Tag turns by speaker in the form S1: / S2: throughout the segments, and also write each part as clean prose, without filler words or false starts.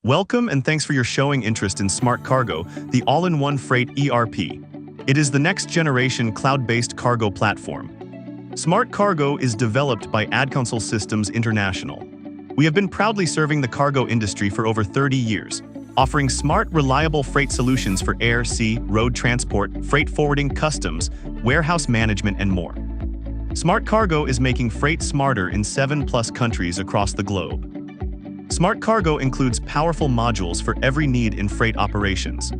S1: Welcome and thanks for your showing interest in Smart Cargo, the all-in-one Freight ERP. It is the next-generation cloud-based cargo platform. Smart Cargo is developed by Adcounsel Systems International. We have been proudly serving the cargo industry for over 30 years, offering smart, reliable freight solutions for air, sea, road transport, freight forwarding, customs, warehouse management, and more. Smart Cargo is making freight smarter in 7+ countries across the globe. Smart Cargo includes powerful modules for every need in freight operations,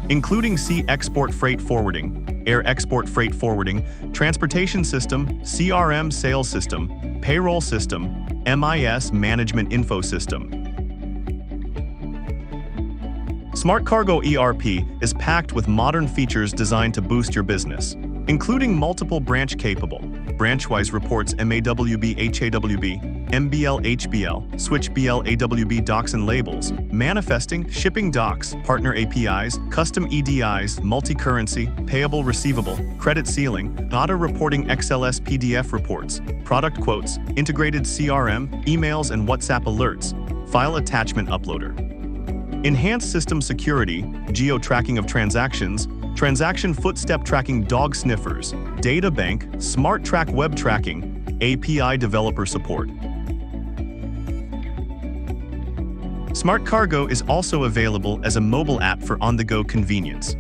S1: including sea export freight forwarding, air export freight forwarding, transportation system, CRM sales system, payroll system, MIS management info system. Smart Cargo ERP is packed with modern features designed to boost your business, including multiple branch-capable, branch-wise reports MAWB, HAWB, MBL, HBL, Switch BL, AWB docs and labels, manifesting, shipping docs, partner APIs, custom EDIs, multi-currency, payable receivable, credit ceiling, auto reporting XLS PDF reports, product quotes, integrated CRM, emails and WhatsApp alerts, file attachment uploader. Enhanced system security, geo-tracking of transactions, transaction footstep tracking, dog sniffers, data bank, smart track web tracking, API developer support. Smart Cargo is also available as a mobile app for on-the-go convenience.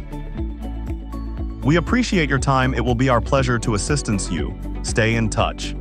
S1: We appreciate your time. It will be our pleasure to assist you. Stay in touch.